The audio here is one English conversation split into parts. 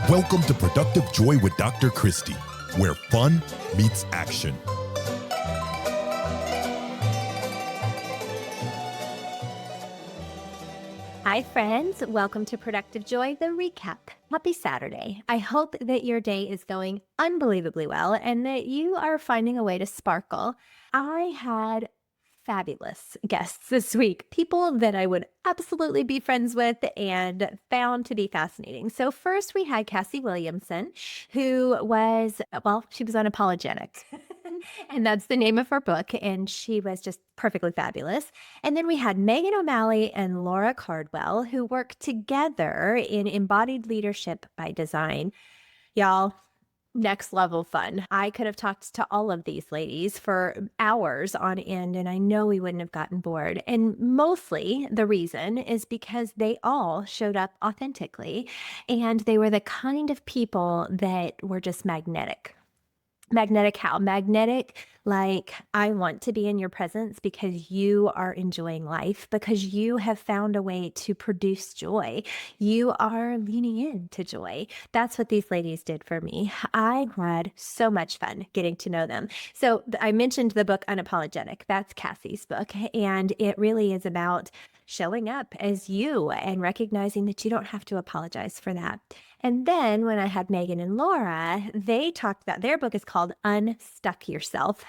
Welcome to Productive Joy with Dr. Christie, where fun meets action. Hi, friends. Welcome to Productive Joy, the recap. Happy Saturday. I hope that your day is going unbelievably well and that you are finding a way to sparkle. I had fabulous guests this week, people that I would absolutely be friends with and found to be fascinating. So first we had Cassy Williamson, who was, she was unapologetic. And that's the name of her book. And she was just perfectly fabulous. And then we had Meghan O'Malley and Laura Cardwell, who work together in Embodied Leadership by Design. Y'all, next level fun. I could have talked to all of these ladies for hours on end, and I know we wouldn't have gotten bored. And mostly the reason is because they all showed up authentically, and they were the kind of people that were just magnetic. Magnetic how? Magnetic, like I want to be in your presence because you are enjoying life, because you have found a way to produce joy. You are leaning into joy. That's what these ladies did for me. I had so much fun getting to know them. So I mentioned the book Unapologetic. That's Cassy's book. And it really is about showing up as you and recognizing that you don't have to apologize for that. And then when I had Meghan and Laura, they talked about their book is called Unstuck Yourself.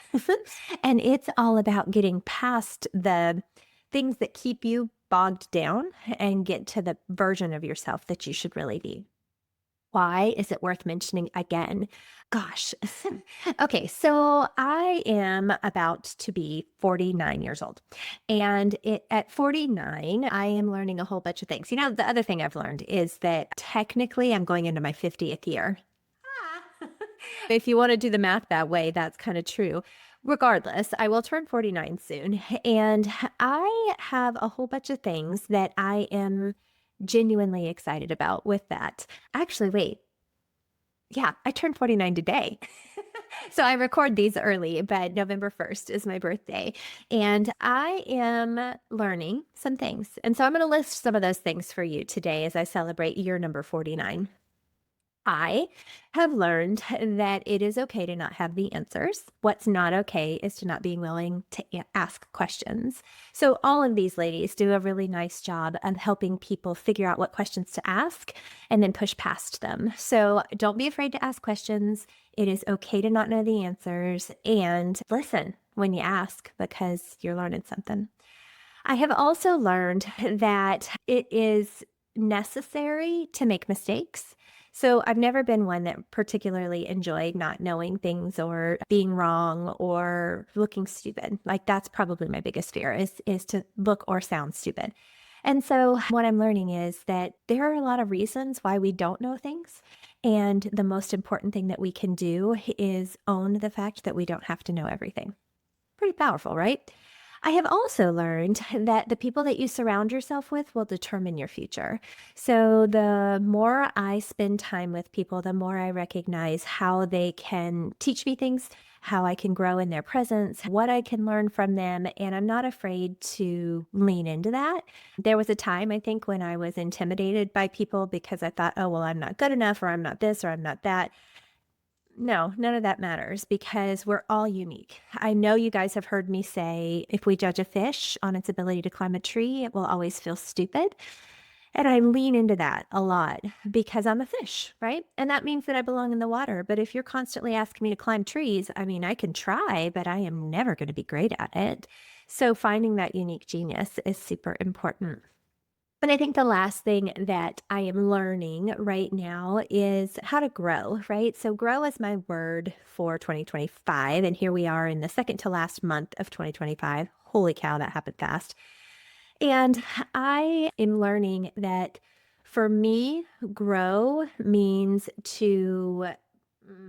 And it's all about getting past the things that keep you bogged down and get to the version of yourself that you should really be. Why is it worth mentioning again? Gosh. Okay, so I am about to be 49 years old. And at 49, I am learning a whole bunch of things. You know, the other thing I've learned is that technically I'm going into my 50th year. If you want to do the math that way, that's kind of true. Regardless, I will turn 49 soon. And I have a whole bunch of things that I am genuinely excited about with that. Actually, wait. Yeah, I turned 49 today. So I record these early, but November 1st is my birthday. And I am learning some things. And so I'm going to list some of those things for you today as I celebrate year number 49. I have learned that it is okay to not have the answers. What's not okay is to not being willing to ask questions. So all of these ladies do a really nice job of helping people figure out what questions to ask and then push past them. So don't be afraid to ask questions. It is okay to not know the answers, and listen when you ask because you're learning something. I have also learned that it is necessary to make mistakes. So I've never been one that particularly enjoyed not knowing things or being wrong or looking stupid. Like that's probably my biggest fear is to look or sound stupid. And so what I'm learning is that there are a lot of reasons why we don't know things. And the most important thing that we can do is own the fact that we don't have to know everything. Pretty powerful, right? I have also learned that the people that you surround yourself with will determine your future. So the more I spend time with people, the more I recognize how they can teach me things, how I can grow in their presence, what I can learn from them. And I'm not afraid to lean into that. There was a time, I think, when I was intimidated by people because I thought, oh, well, I'm not good enough, or I'm not this, or I'm not that. No, none of that matters because we're all unique. I know you guys have heard me say, if we judge a fish on its ability to climb a tree, it will always feel stupid. And I lean into that a lot because I'm a fish, right? And that means that I belong in the water. But if you're constantly asking me to climb trees, I mean, I can try, but I am never going to be great at it. So finding that unique genius is super important. And I think the last thing that I am learning right now is how to grow, right? So grow is my word for 2025. And here we are in the second to last month of 2025. Holy cow, that happened fast. And I am learning that for me, grow means to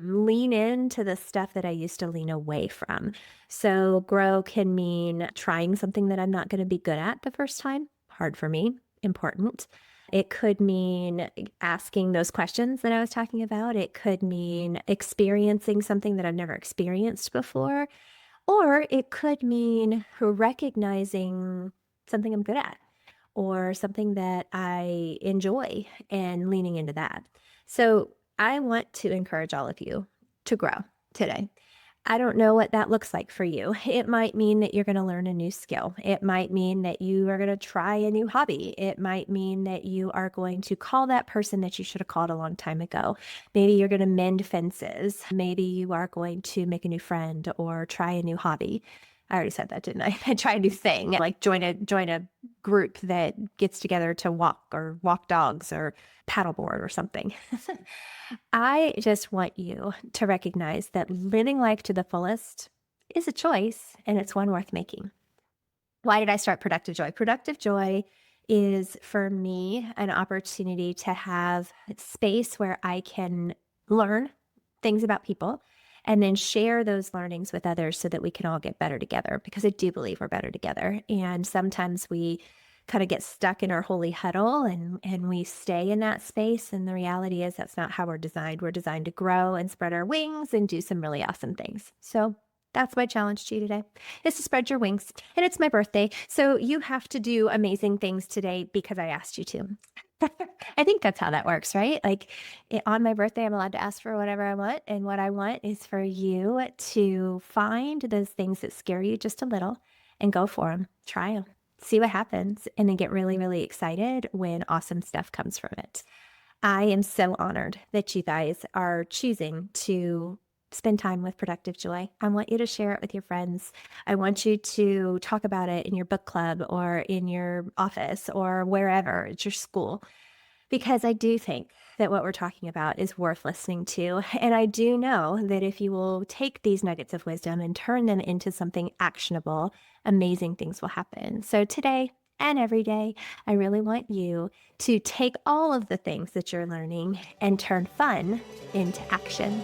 lean into the stuff that I used to lean away from. So grow can mean trying something that I'm not going to be good at the first time. Hard for me. Important. It could mean asking those questions that I was talking about. It could mean experiencing something that I've never experienced before. Or it could mean recognizing something I'm good at or something that I enjoy and leaning into that. So I want to encourage all of you to grow today. I don't know what that looks like for you. It might mean that you're going to learn a new skill. It might mean that you are going to try a new hobby. It might mean that you are going to call that person that you should have called a long time ago. Maybe you're going to mend fences. Maybe you are going to make a new friend or try a new hobby. I already said that, didn't I? Try a new thing, like join a group that gets together to walk dogs or paddleboard or something. I just want you to recognize that living life to the fullest is a choice and it's one worth making. Why did I start Productive Joy? Productive Joy is for me an opportunity to have space where I can learn things about people and then share those learnings with others so that we can all get better together, because I do believe we're better together. And sometimes we kind of get stuck in our holy huddle and we stay in that space. And the reality is that's not how we're designed. We're designed to grow and spread our wings and do some really awesome things. So that's my challenge to you today, is to spread your wings. And it's my birthday. So you have to do amazing things today because I asked you to. I think that's how that works, right? Like on my birthday, I'm allowed to ask for whatever I want. And what I want is for you to find those things that scare you just a little and go for them. Try them, see what happens, and then get really, really excited when awesome stuff comes from it. I am so honored that you guys are choosing to spend time with Productive Joy. I want you to share it with your friends. I want you to talk about it in your book club or in your office or wherever, at your school, because I do think that what we're talking about is worth listening to. And I do know that if you will take these nuggets of wisdom and turn them into something actionable, amazing things will happen. So today and every day, I really want you to take all of the things that you're learning and turn fun into action.